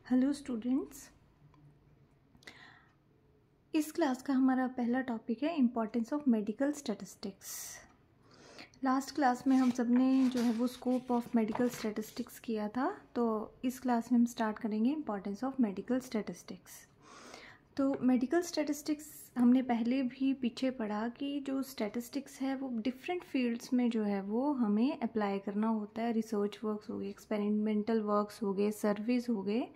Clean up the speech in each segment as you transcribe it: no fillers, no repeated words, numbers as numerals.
Hello students, इस class का हमारा पहला टॉपिक है importance of medical statistics. Last class में हम सब ने जो है वो स्कोप ऑफ मेडिकल स्टैटिस्टिक्स किया था, तो इस क्लास में हम स्टार्ट करेंगे इम्पॉर्टेंस ऑफ मेडिकल स्टैटिस्टिक्स। तो मेडिकल स्टैटिस्टिक्स हमने पहले भी पीछे पढ़ा कि जो स्टैटिस्टिक्स है वो डिफरेंट फील्ड्स में जो है वो हमें अप्लाई करना होता है। रिसर्च वर्क्स हो गए, एक्सपेरिमेंटल वर्क्स हो गए, सर्वेज हो गए।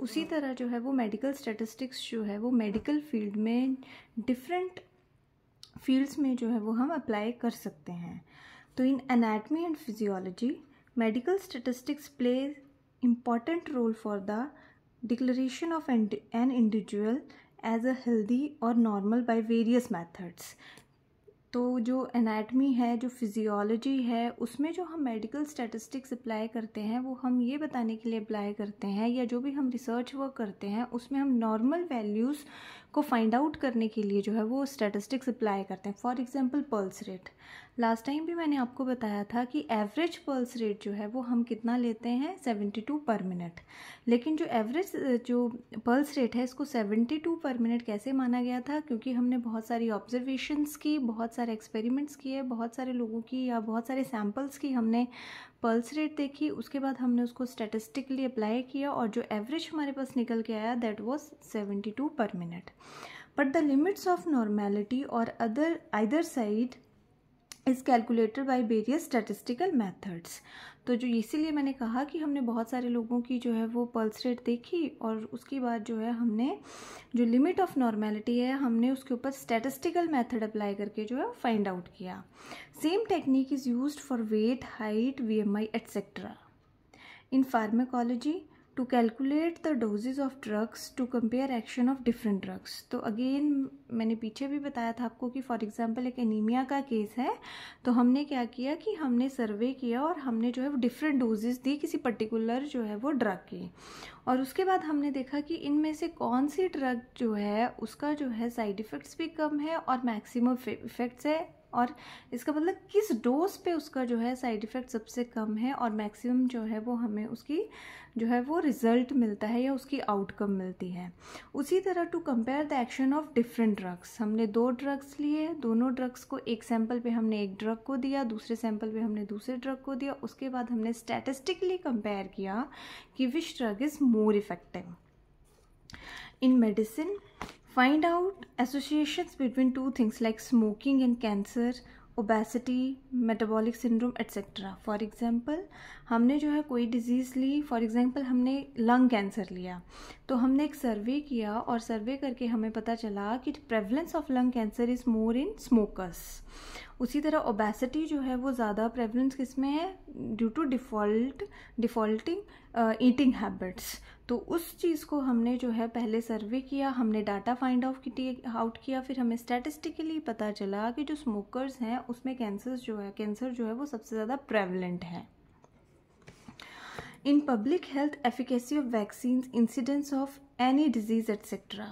उसी तरह जो है वो मेडिकल स्टैटिस्टिक्स जो है वो मेडिकल फील्ड में डिफरेंट फील्ड्स में जो है वो हम अप्लाई कर सकते हैं। तो in anatomy and physiology medical statistics play important role for the declaration of an individual as a healthy or normal by various methods। तो जो एनाटमी है, जो फिजियोलॉजी है, उसमें जो हम मेडिकल स्टैटिस्टिक्स अप्लाई करते हैं वो हम ये बताने के लिए अप्लाई करते हैं, या जो भी हम रिसर्च वर्क करते हैं उसमें हम नॉर्मल वैल्यूज़ को फाइंड आउट करने के लिए जो है वो स्टैटिस्टिक्स अप्लाई करते हैं। For example pulse rate. Last time भी मैंने आपको बताया था कि एवरेज पल्स रेट जो है वो हम कितना लेते हैं, 72 पर मिनट। लेकिन जो एवरेज जो पल्स रेट है इसको 72 पर मिनट कैसे माना गया था? क्योंकि हमने बहुत सारी ऑब्जर्वेशंस की, बहुत सारे एक्सपेरिमेंट्स किए, बहुत सारे लोगों की या बहुत सारे सैम्पल्स की हमने पल्स रेट देखी, उसके बाद हमने उसको स्टैटिस्टिकली अप्लाई किया और जो एवरेज हमारे पास निकल के आया that was 72 per minute. But the limits of normality और other side is calculated by various statistical methods. तो जो इसीलिए मैंने कहा कि हमने बहुत सारे लोगों की जो है वो पल्स रेट देखी और उसके बाद जो है हमने जो लिमिट ऑफ नॉर्मेलिटी है हमने उसके ऊपर स्टैटिस्टिकल मेथड अप्लाई करके जो है फाइंड आउट किया। Same technique is used for wait, height, VMI etcetera. In pharmacology to calculate the doses of drugs to compare action of different drugs। तो again मैंने पीछे भी बताया था आपको कि फॉर एग्जांपल एक एनीमिया का केस है, तो हमने क्या किया कि हमने सर्वे किया और हमने जो है वो डिफरेंट डोजेस दी किसी पर्टिकुलर जो है वो ड्रग की, और उसके बाद हमने देखा कि इनमें से कौन सी ड्रग जो है उसका जो है साइड इफ़ेक्ट्स भी कम है और मैक्सिमम इफ़ेक्ट्स है, और इसका मतलब किस डोज पे उसका जो है साइड इफ़ेक्ट सबसे कम है और मैक्सिमम जो है वो हमें उसकी जो है वो रिजल्ट मिलता है या उसकी आउटकम मिलती है। उसी तरह to compare the action of different drugs, हमने 2 ड्रग्स लिए, दोनों ड्रग्स को एक सैंपल पे हमने एक ड्रग को दिया, दूसरे सैंपल पे हमने दूसरे ड्रग को दिया, उसके बाद हमने स्टैटिस्टिकली कंपेयर किया कि which drug is more effective. In medicine find out associations between two things like smoking and cancer, obesity, metabolic syndrome etc। For example हमने जो है कोई डिजीज़ ली, फॉर एग्जाम्पल हमने लंग कैंसर लिया, तो हमने एक सर्वे किया और सर्वे करके हमें पता चला कि prevalence of lung cancer is more in smokers. उसी तरह ओबेसिटी जो है वो ज़्यादा प्रेवलेंस किस में है, ड्यू टू डिफ़ॉल्टिंग ईटिंग हैबिट्स। तो उस चीज़ को हमने जो है पहले सर्वे किया, हमने डाटा फाइंड आउट किया, फिर हमें स्टैटिस्टिकली पता चला कि जो स्मोकर्स हैं उसमें कैंसर जो है वो सबसे ज़्यादा प्रेवलेंट है। In public health efficacy of vaccine, incidence of any disease etcetera.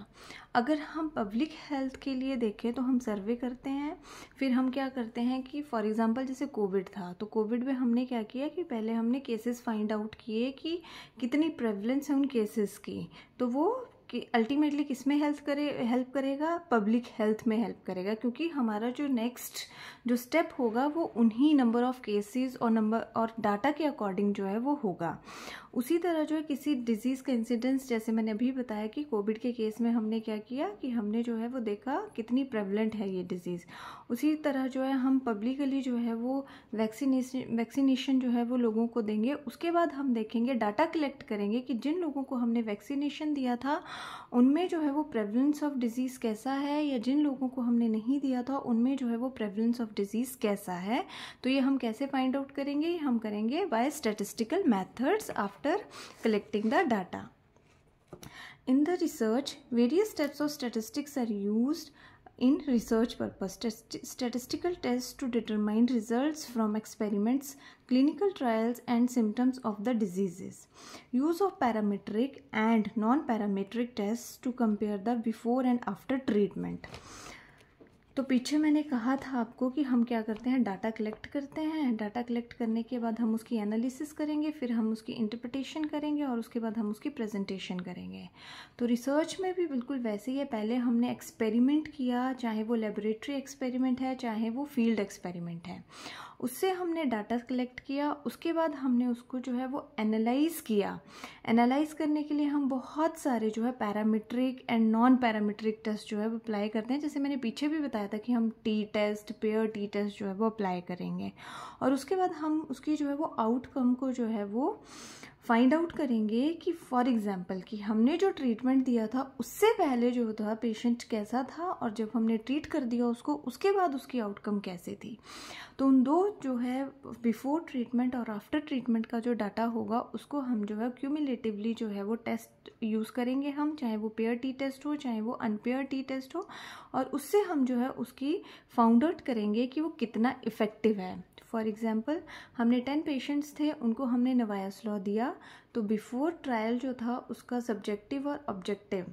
अगर हम पब्लिक हेल्थ के लिए देखें तो हम सर्वे करते हैं, फिर हम क्या करते हैं कि फॉर एग्जांपल जैसे कोविड था, तो कोविड में हमने क्या किया कि पहले हमने केसेस फाइंड आउट किए कि कितनी प्रेवलेंस है उन केसेस की, तो वो कि अल्टीमेटली किस में हेल्प करेगा, पब्लिक हेल्थ में हेल्प करेगा, क्योंकि हमारा जो नेक्स्ट जो स्टेप होगा वो उन्हीं नंबर ऑफ केसेस और डाटा के अकॉर्डिंग जो है वो होगा। उसी तरह जो है किसी डिजीज़ का इंसिडेंस, जैसे मैंने अभी बताया कि कोविड के केस में हमने क्या किया कि हमने जो है वो देखा कितनी प्रेवलेंट है ये डिजीज़। उसी तरह जो है हम पब्लिकली जो है वो वैक्सीनेशन जो है वो लोगों को देंगे, उसके बाद हम देखेंगे, डाटा कलेक्ट करेंगे कि जिन लोगों को हमने वैक्सीनेशन दिया था उनमें जो है वो प्रेवलेंस ऑफ डिजीज़ कैसा है, या जिन लोगों को हमने नहीं दिया था उनमें जो है वो प्रेवलेंस ऑफ डिजीज़ कैसा है। तो ये हम कैसे फाइंड आउट करेंगे, हम करेंगे by statistical methods after collecting the data. In the research, various steps of statistics are used in research purpose. Statistical tests to determine results from experiments, clinical trials and symptoms of the diseases. Use of parametric and non-parametric tests to compare the before and after treatment. तो पीछे मैंने कहा था आपको कि हम क्या करते हैं, डाटा कलेक्ट करते हैं। डाटा कलेक्ट करने के बाद हम उसकी एनालिसिस करेंगे, फिर हम उसकी इंटरप्रिटेशन करेंगे और उसके बाद हम उसकी प्रेजेंटेशन करेंगे। तो रिसर्च में भी बिल्कुल वैसे ही है। पहले हमने एक्सपेरिमेंट किया, चाहे वो लेबोरेटरी एक्सपेरिमेंट है चाहे वो फील्ड एक्सपेरिमेंट है, उससे हमने डाटा कलेक्ट किया। उसके बाद हमने उसको जो है वो एनालाइज किया। एनालाइज करने के लिए हम बहुत सारे जो है parametric and non parametric test जो है वो अप्लाई करते हैं। जैसे मैंने पीछे भी बताया था कि हम T test, pair T test जो है वो अप्लाई करेंगे और उसके बाद हम उसकी जो है वो आउटकम को जो है वो फाइंड आउट करेंगे कि फॉर एग्जांपल कि हमने जो ट्रीटमेंट दिया था उससे पहले जो था पेशेंट कैसा था और जब हमने ट्रीट कर दिया उसको उसके बाद उसकी आउटकम कैसे थी। तो उन दो जो है बिफोर ट्रीटमेंट और आफ्टर ट्रीटमेंट का जो डाटा होगा उसको हम जो है क्यूमुलेटिवली जो है वो टेस्ट यूज़ करेंगे हम, चाहे वो पेयर टी टेस्ट हो चाहे वो अनपेयर टी टेस्ट हो, और उससे हम जो है उसकी फाउंड आउट करेंगे कि वो कितना इफ़ेक्टिव है। फॉर एग्जांपल हमने 10 पेशेंट्स थे, उनको हमने नवायस लॉ दिया। तो बिफोर ट्रायल जो था उसका सब्जेक्टिव और ऑब्जेक्टिव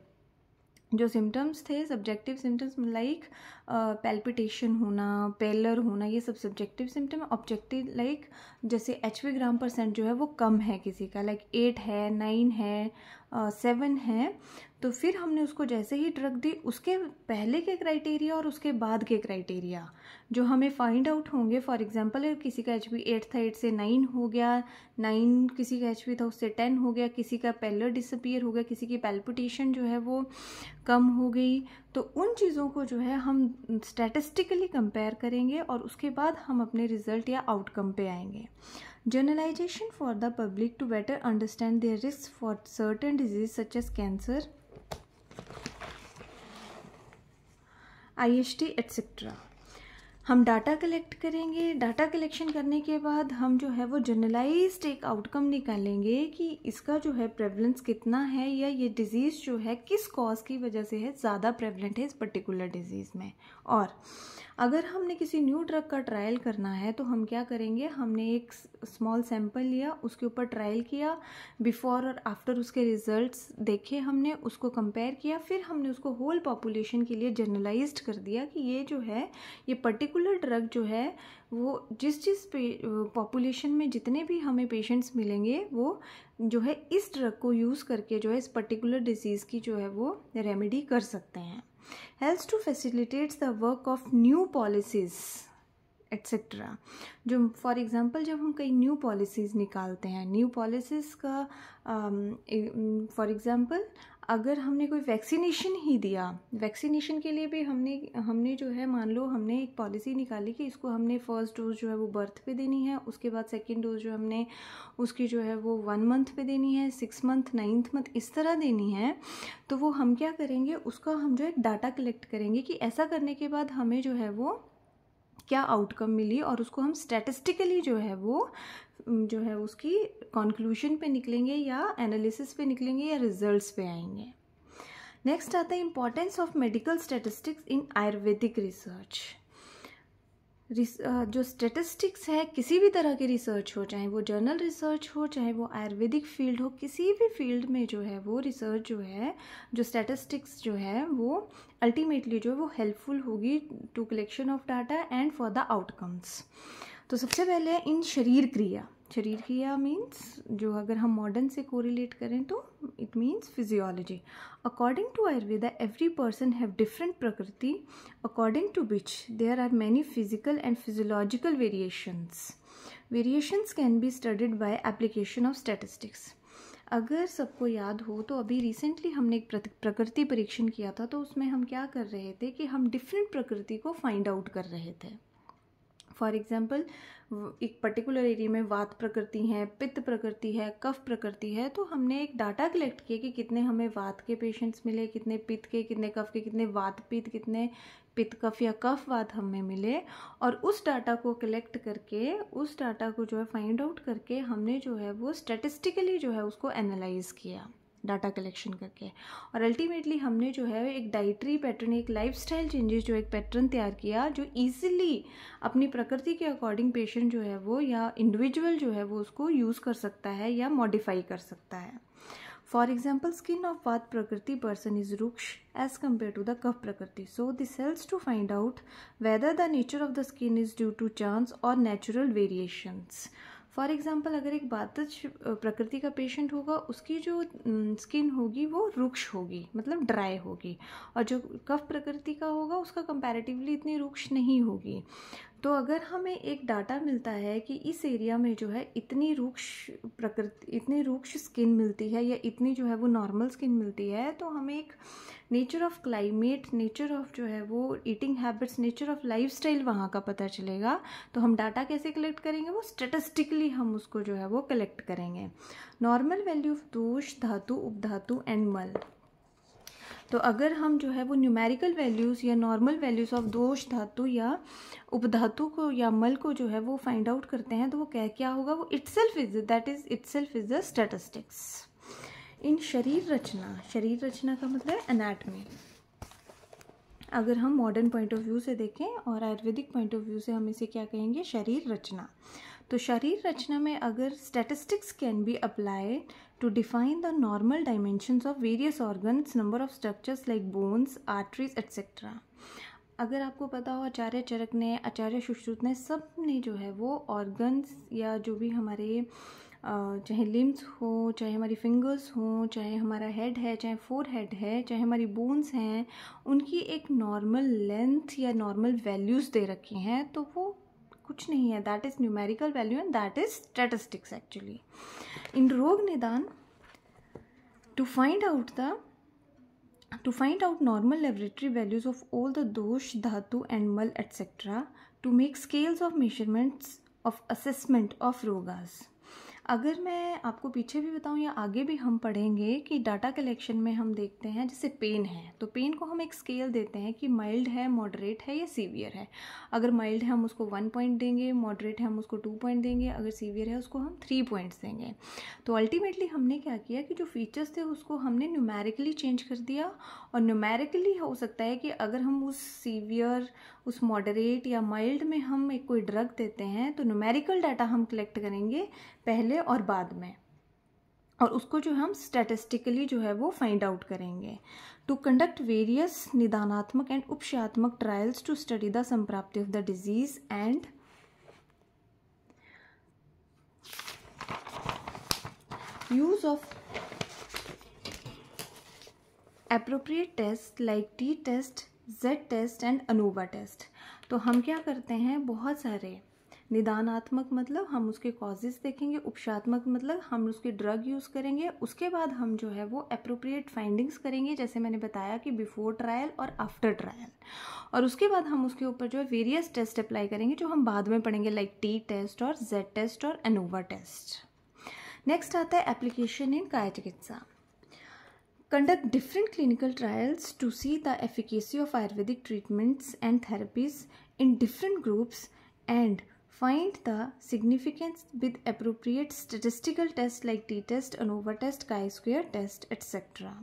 जो सिम्टम्स थे, सब्जेक्टिव सिम्टम्स लाइक पैल्पिटेशन होना, पेलर होना, ये सब सब्जेक्टिव सिम्टम। ऑब्जेक्टिव लाइक जैसे HV ग्राम % जो है वो कम है किसी का, लाइक 8 है, 9 है, 7 है। तो फिर हमने उसको जैसे ही ड्रग दी उसके पहले के क्राइटेरिया और उसके बाद के क्राइटेरिया जो हमें फाइंड आउट होंगे। फॉर एग्जांपल किसी का HV 8 था, 8 से 9 हो गया, 9 किसी का HV था उससे 10 हो गया, किसी का पेलर डिसअपीयर हो गया, किसी की पैल्पिटेशन जो है वो कम हो गई। तो उन चीज़ों को जो है हम स्टैटिस्टिकली कंपेयर करेंगे और उसके बाद हम अपने रिजल्ट या आउटकम पे आएंगे। Generalization for the public to better understand their risk for certain disease such as cancer, IST etcetera. हम डाटा कलेक्ट करेंगे। डाटा कलेक्शन करने के बाद हम जो है वो जनरलाइज्ड एक आउटकम निकालेंगे कि इसका जो है प्रेवलेंस कितना है या ये डिज़ीज़ जो है किस कॉज की वजह से है ज़्यादा प्रेवलेंट है इस पर्टिकुलर डिजीज़ में। और अगर हमने किसी न्यू ड्रग का ट्रायल करना है तो हम क्या करेंगे, हमने एक स्मॉल सैंपल लिया, उसके ऊपर ट्रायल किया, बिफोर और आफ्टर उसके रिजल्ट्स देखे हमने, उसको कंपेयर किया, फिर हमने उसको होल पॉपुलेशन के लिए जनरलाइज्ड कर दिया कि ये जो है ये पर्टिकुलर ड्रग जो है वो जिस पॉपुलेशन में जितने भी हमें पेशेंट्स मिलेंगे वो जो है इस ड्रग को यूज़ करके जो है इस पर्टिकुलर डिजीज़ की जो है वो रेमेडी कर सकते हैं। Helps to facilitates the work of new policies etcetera. जो फॉर एग्जांपल जब हम कई न्यू पॉलिसीज़ निकालते हैं, न्यू पॉलिसीज़ का फॉर एग्जांपल अगर हमने कोई वैक्सीनेशन ही दिया, वैक्सीनेशन के लिए भी हमने जो है मान लो हमने एक पॉलिसी निकाली कि इसको हमने फर्स्ट डोज जो है वो बर्थ पे देनी है, उसके बाद सेकंड डोज जो हमने उसकी जो है वो 1 मंथ पे देनी है, 6 मंथ, 9th मंथ इस तरह देनी है। तो वो हम क्या करेंगे, उसका हम जो है डाटा कलेक्ट करेंगे कि ऐसा करने के बाद हमें जो है वो क्या आउटकम मिली और उसको हम स्टैटिस्टिकली जो है उसकी कंक्लूजन पे निकलेंगे या एनालिसिस पे निकलेंगे या रिजल्ट्स पे आएंगे। नेक्स्ट आता है importance of medical statistics in Ayurvedic research. जो स्टैटिस्टिक्स है किसी भी तरह की रिसर्च हो, चाहे वो जर्नल रिसर्च हो चाहे वो आयुर्वेदिक फील्ड हो, किसी भी फील्ड में जो है वो रिसर्च जो है जो स्टैटिस्टिक्स जो है वो अल्टीमेटली जो है वो हेल्पफुल होगी to collection of data and for the outcomes. तो सबसे पहले इन शरीर क्रिया मीन्स जो अगर हम मॉडर्न से कोरिलेट करें तो it means physiology. According to Ayurveda every person have different prakriti according to which there are many physical and physiological variations can be studied by application of statistics. अगर सबको याद हो तो अभी रिसेंटली हमने एक प्रकृति परीक्षण किया था, तो उसमें हम क्या कर रहे थे कि हम डिफरेंट प्रकृति को फाइंड आउट कर रहे थे। फॉर एग्जाम्पल एक पर्टिकुलर एरिया में वात प्रकृति है, पित्त प्रकृति है, कफ प्रकृति है, तो हमने एक डाटा कलेक्ट किया कि कितने हमें वात के पेशेंट्स मिले, कितने पित्त के, कितने कफ के, कितने वात पित्त, कितने पित्त कफ या कफ वात हमें मिले, और उस डाटा को कलेक्ट करके उस डाटा को जो है फाइंड आउट करके हमने जो है वो स्टैटिस्टिकली जो है उसको एनालाइज किया। डाटा कलेक्शन करके। और अल्टीमेटली हमने जो है एक डाइटरी पैटर्न, एक लाइफस्टाइल चेंजेस, जो एक पैटर्न तैयार किया जो ईजिली अपनी प्रकृति के अकॉर्डिंग पेशेंट जो है वो या इंडिविजुअल जो है वो उसको यूज़ कर सकता है या मॉडिफाई कर सकता है। For example, skin of Vata Prakriti person is Ruksh as compared to the Kapha Prakriti. So this helps to find out whether the nature of the skin is due to chance or natural variations. For example, अगर एक वातज प्रकृति का patient होगा उसकी जो skin होगी वो रुक्ष होगी, मतलब ड्राई होगी, और जो कफ प्रकृति का होगा उसका कंपैरेटिवली इतनी रुक्ष नहीं होगी। तो अगर हमें एक डाटा मिलता है कि इस एरिया में जो है इतनी रुक्ष स्किन मिलती है या इतनी जो है वो नॉर्मल स्किन मिलती है, तो हमें एक nature of climate, nature of जो है वो eating habits, nature of lifestyle वहाँ का पता चलेगा। तो हम डाटा कैसे कलेक्ट करेंगे, वो स्टेटिस्टिकली हम उसको जो है वो कलेक्ट करेंगे। नॉर्मल वैल्यू ऑफ दोष, धातु, उपधातु एंड मल। तो अगर हम जो है वो न्यूमेरिकल वैल्यूज़ या नॉर्मल वैल्यूज़ ऑफ दोष धातु या उपधातु को या मल को जो है वो फाइंड आउट करते हैं, तो वो क्या होगा, वो इटसेल्फ इज द स्टैटिस्टिक्स। इन शरीर रचना का मतलब एनाटमी। अगर हम मॉडर्न पॉइंट ऑफ व्यू से देखें और आयुर्वेदिक पॉइंट ऑफ व्यू से हम इसे क्या कहेंगे, शरीर रचना। तो शरीर रचना में अगर statistics can be applied to define the normal dimensions of various organs, number of structures like bones, arteries, etc. अगर आपको पता हो आचार्य चरक ने, आचार्य सुश्रुत ने, सब ने जो है वो ऑर्गन्स या जो भी हमारे चाहे लिम्स हो, चाहे हमारी फिंगर्स हो, चाहे हमारा हेड है, चाहे फोर हेड है, चाहे हमारी बोन्स हैं, उनकी एक नॉर्मल लेंथ या नॉर्मल वैल्यूज़ दे रखी हैं। तो वो कुछ नहीं है, that is numerical value and that is statistics actually. In rog nidan, to find out normal laboratory values of all the dosh, dhatu and mal etc. to make scales of measurements of assessment of rogas. अगर मैं आपको पीछे भी बताऊं या आगे भी हम पढ़ेंगे कि डाटा कलेक्शन में हम देखते हैं जैसे पेन है, तो पेन को हम एक स्केल देते हैं कि माइल्ड है, मॉडरेट है या सीवियर है। अगर माइल्ड है हम उसको 1 पॉइंट देंगे, मॉडरेट है हम उसको 2 पॉइंट देंगे, अगर सीवियर है उसको हम 3 पॉइंट्स देंगे। तो अल्टीमेटली हमने क्या किया कि जो फीचर्स थे उसको हमने न्यूमेरिकली चेंज कर दिया। और न्यूमेरिकली हो सकता है कि अगर हम उस सीवियर, उस मॉडरेट या माइल्ड में हम एक कोई ड्रग देते हैं तो न्यूमेरिकल डाटा हम कलेक्ट करेंगे पहले और बाद में, और उसको जो हम स्टैटिस्टिकली जो है वो फाइंड आउट करेंगे। To conduct various nidanatmak and upcharatmak trials to study the samprapti of the disease and use of appropriate tests like T test, Z test and ANOVA test. तो हम क्या करते हैं, बहुत सारे निदानात्मक मतलब हम उसके कॉजेज़ देखेंगे, उपचारात्मक मतलब हम उसकी ड्रग यूज़ करेंगे, उसके बाद हम जो है वो अप्रोप्रिएट फाइंडिंग्स करेंगे, जैसे मैंने बताया कि बिफोर ट्रायल और आफ्टर ट्रायल, और उसके बाद हम उसके ऊपर जो है वेरियस टेस्ट अप्लाई करेंगे जो हम बाद में पढ़ेंगे, लाइक टी टेस्ट और जेड टेस्ट और अनोवा टेस्ट। नेक्स्ट आता है एप्लीकेशन इन काय चिकित्सा। Conduct different clinical trials to see the efficacy of Ayurvedic treatments and therapies in different groups and find the significance with appropriate statistical tests like t-test, ANOVA test, chi-square test, etc.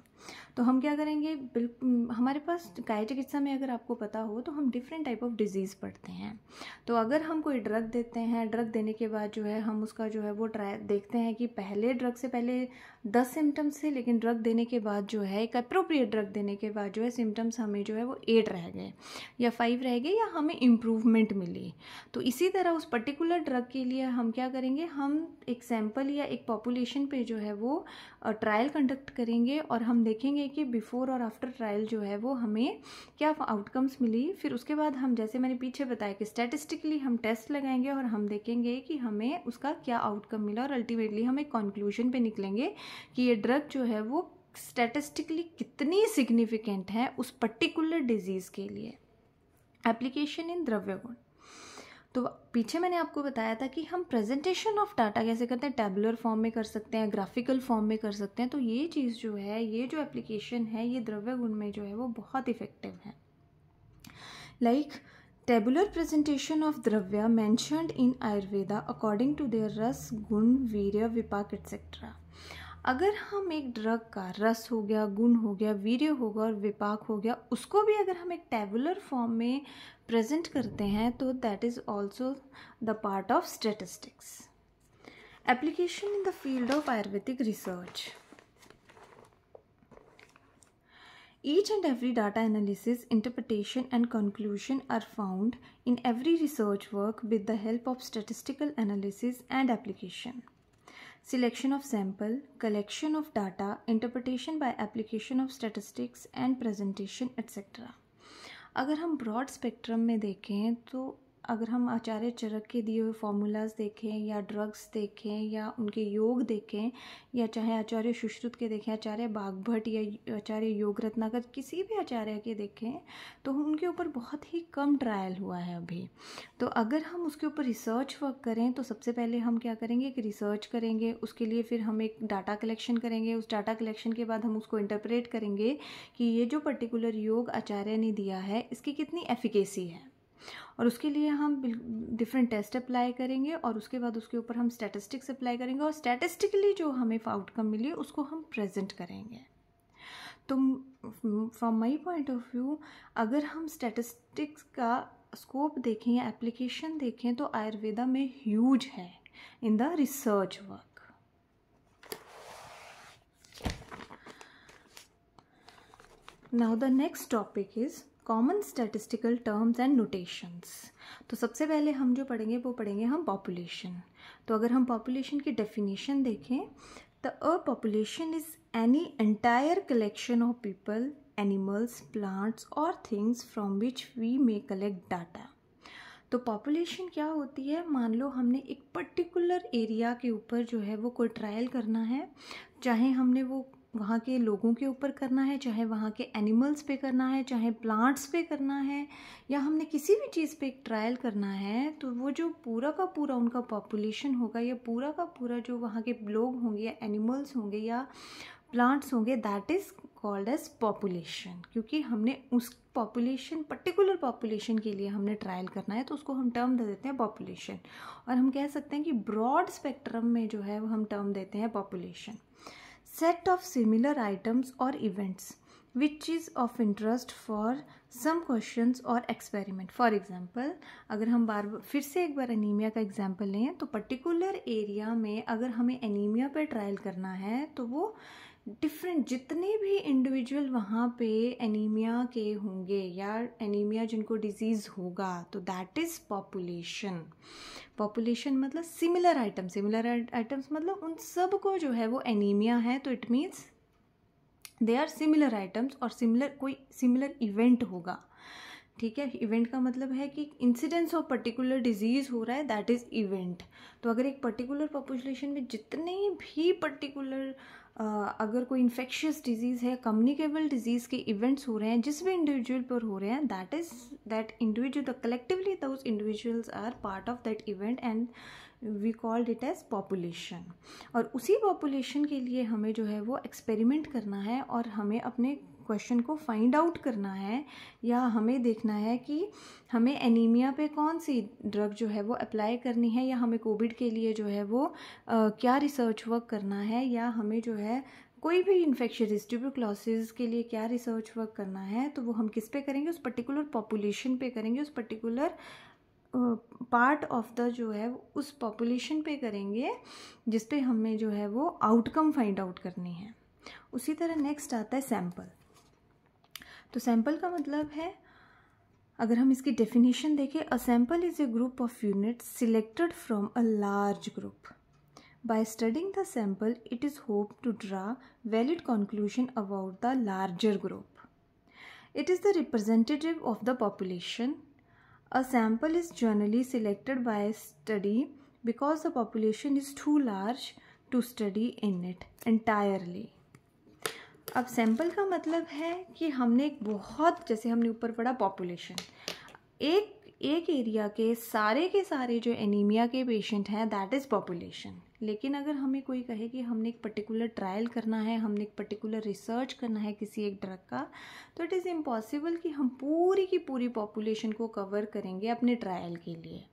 तो हम क्या करेंगे, बिल्कुल हमारे पास काय चिकित्सा में अगर आपको पता हो तो हम डिफरेंट टाइप ऑफ डिजीज़ पढ़ते हैं। तो अगर हम कोई ड्रग देते हैं, ड्रग देने के बाद जो है हम उसका जो है वो देखते हैं कि पहले ड्रग से पहले 10 सिम्टम्स थे, लेकिन ड्रग देने के बाद जो है एक अप्रोप्रिएट ड्रग देने के बाद जो है सिम्टम्स हमें जो है वो 8 रह गए या 5 रह गए या हमें इम्प्रूवमेंट मिली। तो इसी तरह उस पर्टिकुलर ड्रग के लिए हम क्या करेंगे, हम एक सैम्पल या एक पॉपुलेशन पे जो है वो ट्रायल कंडक्ट करेंगे और हम देखेंगे कि बिफोर और आफ्टर ट्रायल जो है वो हमें क्या आउटकम्स मिली। फिर उसके बाद हम, जैसे मैंने पीछे बताया कि स्टैटिस्टिकली हम टेस्ट लगाएंगे और हम देखेंगे कि हमें उसका क्या आउटकम मिला, और अल्टीमेटली हम एक कंक्लूजन पे निकलेंगे कि ये ड्रग जो है वो स्टैटिस्टिकली कितनी सिग्निफिकेंट है उस पर्टिकुलर डिजीज़ के लिए। एप्लीकेशन इन द्रव्य गुण। तो पीछे मैंने आपको बताया था कि हम प्रेजेंटेशन ऑफ डाटा कैसे करते हैं, टैबुलर फॉर्म में कर सकते हैं, ग्राफिकल फॉर्म में कर सकते हैं। तो ये चीज़ जो है, ये जो एप्लीकेशन है, ये द्रव्य गुण में जो है वो बहुत इफेक्टिव है। Like tabular presentation of dravya mentioned in Ayurveda according to their rasa, guna, वीर्य, विपाक एटसेट्रा। अगर हम एक ड्रग का रस हो गया, गुण हो गया, वीर्य होगा और विपाक हो गया, उसको भी अगर हम एक टेबुलर फॉर्म में प्रेजेंट करते हैं तो that is also the part of statistics. Application in the field of Ayurvedic research. Each and every data analysis, interpretation and conclusion are found in every research work with the help of statistical analysis and application. Selection of sample, collection of data, interpretation by application of statistics and presentation etc. अगर हम broad spectrum में देखें तो अगर हम आचार्य चरक के दिए हुए फॉर्मूलाज देखें या ड्रग्स देखें या उनके योग देखें या चाहे आचार्य सुश्रुत के देखें, आचार्य बागभट्ट या आचार्य योग रत्नाकर, किसी भी आचार्य के देखें तो उनके ऊपर बहुत ही कम ट्रायल हुआ है अभी. तो अगर हम उसके ऊपर रिसर्च वर्क करें तो सबसे पहले हम क्या करेंगे कि रिसर्च करेंगे, उसके लिए फिर हम एक डाटा कलेक्शन करेंगे. उस डाटा कलेक्शन के बाद हम उसको इंटरप्रेट करेंगे कि ये जो पर्टिकुलर योग आचार्य ने दिया है इसकी कितनी एफिकेसी है, और उसके लिए हम डिफरेंट टेस्ट अप्लाई करेंगे और उसके बाद उसके ऊपर हम स्टैटिस्टिक्स अप्लाई करेंगे और स्टैटिस्टिकली जो हमें आउटकम मिली उसको हम प्रेजेंट करेंगे. तो from my point of view अगर हम स्टैटिस्टिक्स का स्कोप देखें या एप्लीकेशन देखें तो आयुर्वेदा में ह्यूज है in the research work. Now the next topic is common statistical terms and notations. तो सबसे पहले हम जो पढ़ेंगे वो पढ़ेंगे हम पॉपुलेशन. तो अगर हम पॉपुलेशन की डेफिनेशन देखें तो a population is any entire collection of people, animals, plants और things from which we may collect data. तो पॉपुलेशन क्या होती है, मान लो हमने एक पर्टिकुलर एरिया के ऊपर जो है वो कोई ट्रायल करना है, चाहे हमने वो वहाँ के लोगों के ऊपर करना है, चाहे वहाँ के एनिमल्स पे करना है, चाहे प्लांट्स पे करना है, या हमने किसी भी चीज़ पे एक ट्रायल करना है, तो वो जो पूरा का पूरा उनका पॉपुलेशन होगा या पूरा का पूरा जो वहाँ के लोग होंगे या एनिमल्स होंगे या प्लांट्स होंगे, that is called as population. क्योंकि हमने उस पॉपुलेशन पर्टिकुलर पॉपुलेशन के लिए हमने ट्रायल करना है तो उसको हम टर्म दे देते हैं पॉपुलेशन. और हम कह सकते हैं कि ब्रॉड स्पेक्ट्रम में जो है वो हम टर्म देते हैं population. Set of similar items or events which is of interest for some questions or experiment. For example, अगर हम फिर से एक बार एनीमिया का एग्जाम्पल लें तो पर्टिकुलर एरिया में अगर हमें एनीमिया पे ट्रायल करना है तो वो डिफरेंट जितने भी इंडिविजुअल वहाँ पे एनीमिया के होंगे या एनीमिया जिनको डिजीज़ होगा तो दैट इज़ पॉपुलेशन. पॉपुलेशन मतलब सिमिलर आइटम्स मतलब उन सब को जो है वो एनीमिया है तो it means they are similar items और कोई सिमिलर इवेंट होगा. ठीक है, इवेंट का मतलब है कि इंसिडेंस ऑफ पर्टिकुलर डिजीज़ हो रहा है, दैट इज़ इवेंट. तो अगर एक पर्टिकुलर पॉपुलेशन में जितने भी पर्टिकुलर अगर कोई इन्फेक्शियस डिजीज़ है, कम्युनिकेबल डिजीज़ के इवेंट्स हो रहे हैं जिस भी इंडिविजुअल पर हो रहे हैं, that individual the collectively those individuals are part of that event and we called it as population. और उसी पॉपुलेशन के लिए हमें जो है वो एक्सपेरिमेंट करना है और हमें अपने क्वेश्चन को फाइंड आउट करना है या हमें देखना है कि हमें एनीमिया पे कौन सी ड्रग जो है वो अप्लाई करनी है या हमें कोविड के लिए जो है वो क्या रिसर्च वर्क करना है या हमें जो है कोई भी इन्फेक्शियस ट्यूबरक्लोसिस के लिए क्या रिसर्च वर्क करना है. तो वो हम किस पे करेंगे, उस पर्टिकुलर पॉपुलेशन पे करेंगे, उस पर्टिकुलर पार्ट ऑफ द जो है उस पॉपुलेशन पे करेंगे जिस पे हमें जो है वो आउटकम फाइंड आउट करनी है. उसी तरह नेक्स्ट आता है सैम्पल. तो सैम्पल का मतलब है, अगर हम इसकी डेफिनेशन देखें, a sample is a group of units selected from a large group. By studying the sample it is hope to draw valid conclusion about the larger group. It is the representative of the population. A sample is generally selected by study because the population is too large to study in it entirely. अब sample का मतलब है कि हमने एक बहुत, जैसे हमने ऊपर पढ़ा पॉपुलेशन, एक एरिया के सारे जो एनीमिया के पेशेंट हैं दैट इज़ पॉपुलेशन. लेकिन अगर हमें कोई कहे कि हमने एक पर्टिकुलर ट्रायल करना है, हमने एक पर्टिकुलर रिसर्च करना है किसी एक ड्रग का, तो इट इज़ इम्पॉसिबल कि हम पूरी की पूरी पॉपुलेशन को कवर करेंगे अपने ट्रायल के लिए,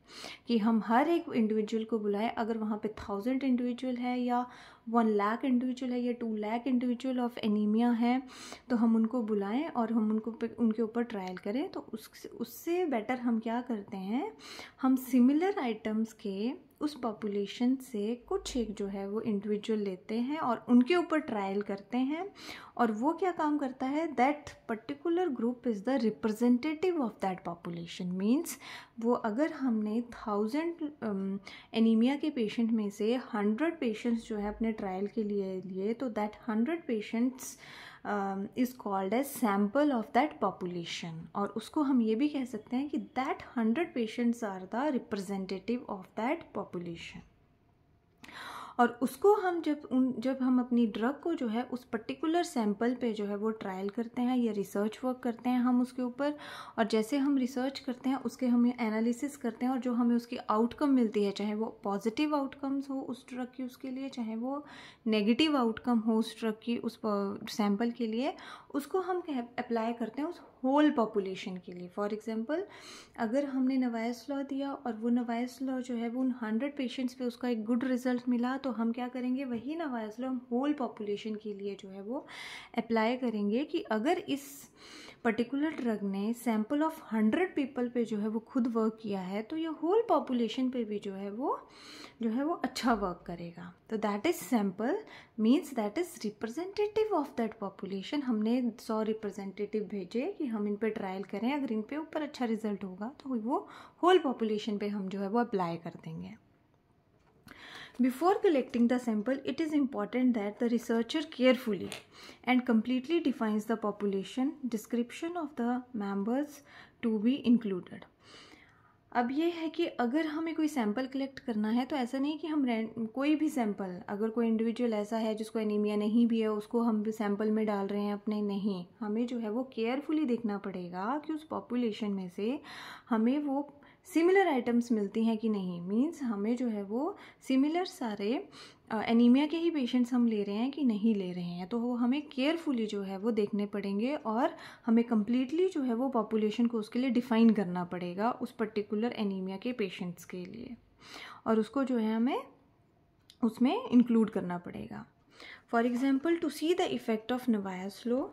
कि हम हर एक इंडिविजुअल को बुलाएं। अगर वहाँ पे 1000 इंडिविजुअल है या 1 लाख इंडिविजुअल है या 2 लाख इंडिविजुअल ऑफ एनीमिया है, तो हम उनको बुलाएं और हम उनके ऊपर ट्रायल करें। तो उससे बेटर हम क्या करते हैं, हम सिमिलर आइटम्स के उस पॉपुलेशन से कुछ एक जो है वो इंडिविजुअल लेते हैं और उनके ऊपर ट्रायल करते हैं। और वो क्या काम करता है, that particular group is the representative of that population. Means वो अगर हमने 1000 एनीमिया के पेशेंट में से 100 पेशेंट्स जो है अपने ट्रायल के लिए तो that 100 patients is called as sample of that population. और उसको हम ये भी कह सकते हैं कि that 100 patients are the representative of that population. और उसको हम जब हम अपनी ड्रग को जो है उस पर्टिकुलर सैंपल पे जो है वो ट्रायल करते हैं या रिसर्च वर्क करते हैं हम उसके ऊपर, और जैसे हम रिसर्च करते हैं उसके हम एनालिसिस करते हैं और जो हमें उसकी आउटकम मिलती है, चाहे वो पॉजिटिव आउटकम्स हो उस ड्रग की उसके लिए, चाहे वो नेगेटिव आउटकम हो उस ड्रग की उस सैंपल के लिए, उसको हम अप्लाई करते हैं उस होल पॉपुलेशन के लिए। फॉर एग्जांपल, अगर हमने नवायस लॉ दिया और वो नवायस लॉ जो है वो उन 100 पेशेंट्स पे उसका एक गुड रिजल्ट मिला, तो हम क्या करेंगे, वही नवायस लॉ हम होल पॉपुलेशन के लिए जो है वो अप्लाई करेंगे कि अगर इस पर्टिकुलर ड्रग ने सैंपल ऑफ 100 पीपल पे जो है वो खुद वर्क किया है, तो ये होल पॉपुलेशन पे भी जो है वो अच्छा वर्क करेगा। तो that is sample, means that is representative of that population. हमने 100 रिप्रेजेंटेटिव भेजे कि हम इन पे ट्रायल करें, अगर इन पे ऊपर अच्छा रिजल्ट होगा तो वो होल पॉपुलेशन पे हम जो है वो अप्लाई कर देंगे। Before collecting the sample, it is important that the researcher carefully and completely defines the population, description of the members to be included. अब ये है कि अगर हमें कोई सैंपल कलेक्ट करना है तो ऐसा नहीं कि हम कोई भी सैंपल, अगर कोई इंडिविजुअल ऐसा है जिसको एनीमिया नहीं भी है उसको हम भी सैंपल में डाल रहे हैं अपने, नहीं, हमें जो है वो केयरफुली देखना पड़ेगा कि उस पॉपुलेशन में से हमें वो सिमिलर आइटम्स मिलती हैं कि नहीं। मीन्स हमें जो है वो सिमिलर सारे एनीमिया के ही पेशेंट्स हम ले रहे हैं कि नहीं ले रहे हैं, तो वो हमें केयरफुली जो है वो देखने पड़ेंगे और हमें कम्प्लीटली जो है वो पॉपुलेशन को उसके लिए डिफ़ाइन करना पड़ेगा उस पर्टिकुलर एनीमिया के पेशेंट्स के लिए, और उसको जो है हमें उसमें इंक्लूड करना पड़ेगा। For example, to see the effect of noise law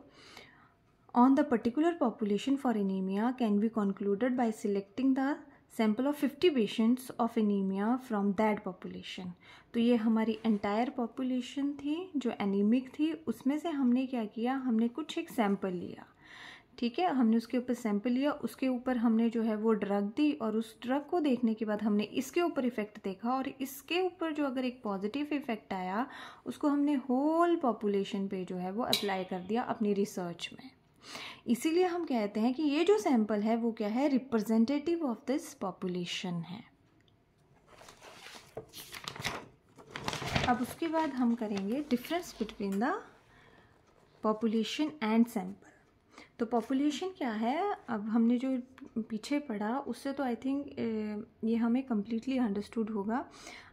on the particular population for anemia can be concluded by selecting the sample of 50 patients of anemia from that population। तो ये हमारी entire population थी जो anaemic थी, उसमें से हमने क्या किया, हमने कुछ एक सैंपल लिया, ठीक है, हमने उसके ऊपर सैंपल लिया, उसके ऊपर हमने जो है वो ड्रग दी और उस ड्रग को देखने के बाद हमने इसके ऊपर इफ़ेक्ट देखा और इसके ऊपर जो अगर एक पॉजिटिव इफ़ेक्ट आया उसको हमने होल पॉपुलेशन पे जो है वो अप्लाई कर दिया अपनी रिसर्च में। इसीलिए हम कहते हैं कि ये जो सैंपल है वो क्या है, रिप्रेजेंटेटिव ऑफ दिस पॉपुलेशन है। अब उसके बाद हम करेंगे difference between the population and sample. तो पॉपुलेशन क्या है, अब हमने जो पीछे पढ़ा उससे तो आई थिंक ये हमें कम्प्लीटली अंडरस्टूड होगा।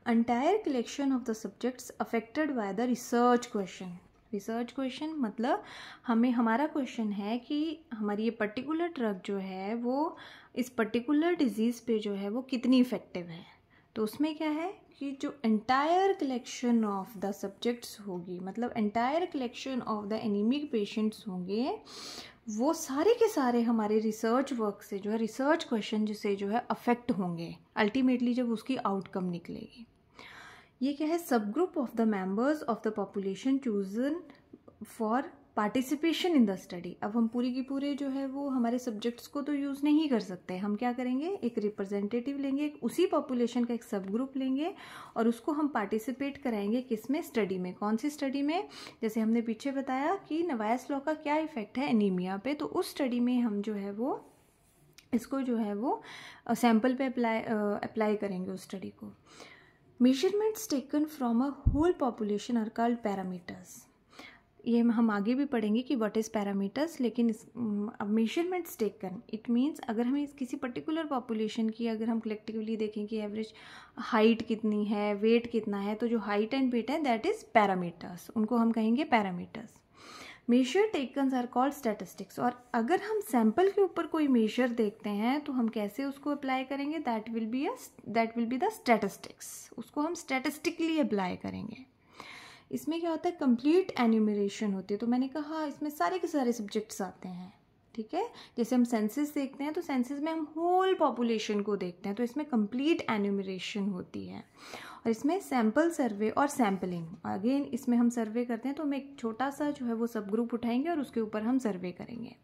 Entire collection of the subjects affected by the research question. Research question मतलब हमारा क्वेश्चन है कि हमारी ये पर्टिकुलर ड्रग जो है वो इस पर्टिकुलर डिजीज़ पे जो है वो कितनी इफ़ेक्टिव है। तो उसमें क्या है कि जो entire collection of the subjects होगी, मतलब entire collection of the anaemic patients होंगे, वो सारे के सारे हमारे रिसर्च वर्क से जो है, रिसर्च क्वेश्चन जिसे जो है अफेक्ट होंगे अल्टीमेटली जब उसकी आउटकम निकलेगी। ये क्या है, सब group of the members of the population chosen for participation in the study. अब हम पूरी की पूरे जो है वो हमारे सब्जेक्ट्स को तो यूज़ नहीं कर सकते, हम क्या करेंगे, एक रिप्रेजेंटेटिव लेंगे, उसी पॉपुलेशन का एक सब ग्रुप लेंगे और उसको हम पार्टिसिपेट कराएंगे किसमें, स्टडी में। कौन सी स्टडी में, जैसे हमने पीछे बताया कि नवायस लॉ का क्या इफेक्ट है एनीमिया पे, तो उस स्टडी में हम जो है वो इसको जो है वो सैम्पल पे अप्लाई करेंगे उस स्टडी को। Measurements taken from a whole population are called parameters। ये हम आगे भी पढ़ेंगे कि व्हाट इज़ पैरामीटर्स, लेकिन अब मेजरमेंट्स टेकन इट मीन्स अगर हमें किसी पर्टिकुलर पॉपुलेशन की अगर हम कलेक्टिवली देखें कि एवरेज हाइट कितनी है, वेट कितना है, तो जो हाइट एंड वेट है दैट इज़ पैरामीटर्स, उनको हम कहेंगे parameters. Measure takens are called statistics. और अगर हम सैंपल के ऊपर कोई मेजर देखते हैं तो हम कैसे उसको अप्लाई करेंगे, that will be the statistics, उसको हम स्टैटिस्टिकली अप्लाई करेंगे। इसमें क्या होता है, कंप्लीट एन्यूमरेशन होती है। तो मैंने कहा इसमें सारे के सारे सब्जेक्ट्स आते हैं, ठीक है। जैसे हम सेंसस देखते हैं तो सेंसस में हम होल पॉपुलेशन को देखते हैं, तो इसमें कंप्लीट एन्यूमरेशन होती है। और इसमें सैंपल सर्वे और सैम्पलिंग, अगेन इसमें हम सर्वे करते हैं तो हम एक छोटा सा जो है वो सब ग्रुप उठाएंगे और उसके ऊपर हम सर्वे करेंगे।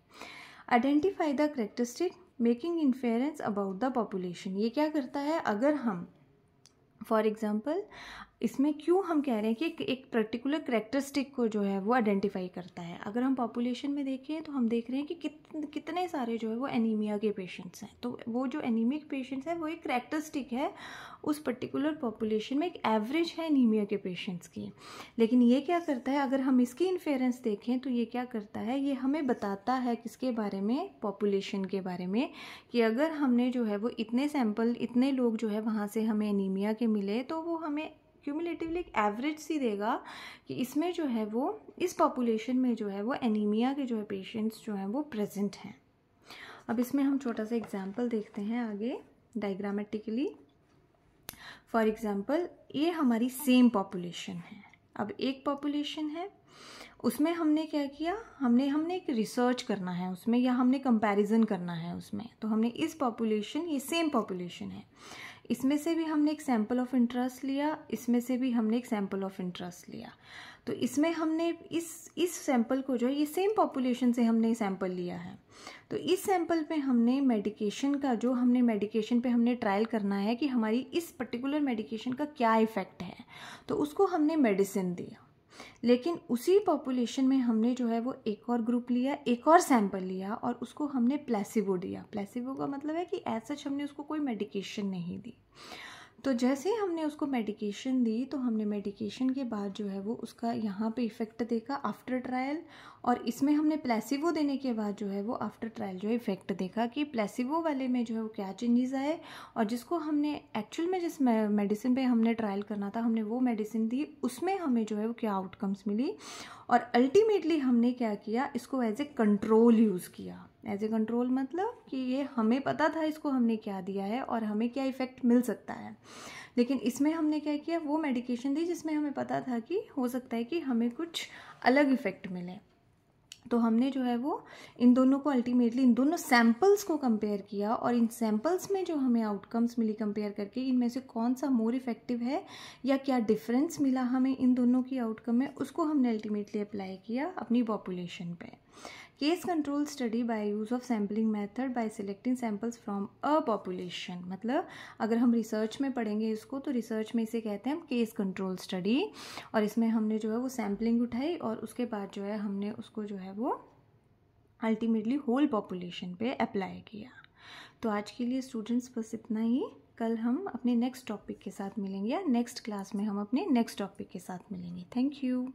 Identify the characteristic making inference about the population. ये क्या करता है, अगर हम फॉर एग्जाम्पल इसमें क्यों हम कह रहे हैं कि एक पर्टिकुलर करेक्टरिस्टिक को जो है वो आइडेंटिफाई करता है। अगर हम पॉपुलेशन में देखें तो हम देख रहे हैं कि कितने सारे जो है वो एनीमिया के पेशेंट्स हैं, तो वो जो एनीमिक पेशेंट्स हैं वो एक करेक्टरिस्टिक है उस पर्टिकुलर पॉपुलेशन में, एक एवरेज है एनीमिया के पेशेंट्स की। लेकिन ये क्या करता है, अगर हम इसकी इन्फेरेंस देखें तो ये क्या करता है, ये हमें बताता है किसके बारे में, पॉपुलेशन के बारे में, कि अगर हमने जो है वो इतने सैंपल, इतने लोग जो है वहाँ से हमें एनीमिया के मिले तो वो हमें क्यूमुलेटिवली एक एवरेज सी देगा कि इसमें जो है वो इस पॉपुलेशन में जो है वो एनीमिया के जो है पेशेंट्स जो हैं वो प्रेजेंट हैं। अब इसमें हम छोटा सा एग्जांपल देखते हैं आगे डायग्रामेटिकली। फॉर एग्जांपल ये हमारी सेम पॉपुलेशन है। अब एक पॉपुलेशन है, उसमें हमने क्या किया, हमने एक रिसर्च करना है उसमें, या हमने कंपैरिजन करना है उसमें। तो हमने इस पॉपुलेशन, ये सेम पॉपुलेशन है, इसमें से भी हमने एक सैंपल ऑफ इंटरेस्ट लिया, इसमें से भी हमने एक सैंपल ऑफ इंटरेस्ट लिया। तो इसमें हमने इस सैंपल को जो है, ये सेम पॉपुलेशन से हमने सैंपल लिया है, तो इस सैंपल पे हमने मेडिकेशन का, जो हमने मेडिकेशन पे हमने ट्रायल करना है कि हमारी इस पर्टिकुलर मेडिकेशन का क्या इफ़ेक्ट है, तो उसको हमने मेडिसिन दिया। लेकिन उसी पॉपुलेशन में हमने जो है वो एक और ग्रुप लिया, एक और सैंपल लिया और उसको हमने प्लेसिबो दिया। प्लेसिबो का मतलब है कि एज सच हमने उसको कोई मेडिकेशन नहीं दी। तो जैसे हमने उसको मेडिकेशन दी तो हमने मेडिकेशन के बाद जो है वो उसका यहाँ पे इफ़ेक्ट देखा आफ्टर ट्रायल, और इसमें हमने प्लेसिबो देने के बाद जो है वो आफ्टर ट्रायल जो है इफ़ेक्ट देखा कि प्लेसिबो वाले में जो है वो क्या चेंजेस आए, और जिसको हमने एक्चुअल में जिस मेडिसिन पे हमने ट्रायल करना था हमने वो मेडिसिन दी, उसमें हमें जो है वो क्या आउटकम्स मिली। और अल्टीमेटली हमने क्या किया, इसको एज ए कंट्रोल यूज़ किया। एज ए कंट्रोल मतलब कि ये हमें पता था इसको हमने क्या दिया है और हमें क्या इफ़ेक्ट मिल सकता है, लेकिन इसमें हमने क्या किया, वो मेडिकेशन दी जिसमें हमें पता था कि हो सकता है कि हमें कुछ अलग इफ़ेक्ट मिले। तो हमने जो है वो इन दोनों को अल्टीमेटली, इन दोनों सैम्पल्स को कंपेयर किया, और इन सैम्पल्स में जो हमें आउटकम्स मिली कंपेयर करके, इनमें से कौन सा मोर इफ़ेक्टिव है या क्या डिफरेंस मिला हमें इन दोनों की आउटकम में, उसको हमने अल्टीमेटली अप्लाई किया अपनी पॉपुलेशन पे। Case control study bye use of sampling method by selecting samples from a population. मतलब अगर हम रिसर्च में पढ़ेंगे इसको तो रिसर्च में इसे कहते हैं हम केस कंट्रोल स्टडी, और इसमें हमने जो है वो सैम्पलिंग उठाई और उसके बाद जो है हमने उसको जो है वो अल्टीमेटली होल पॉपुलेशन पे अप्लाई किया। तो आज के लिए स्टूडेंट्स बस इतना ही। कल हम अपने नेक्स्ट टॉपिक के साथ मिलेंगे, या नेक्स्ट क्लास में हम अपने नेक्स्ट टॉपिक के साथ मिलेंगे। Thank you.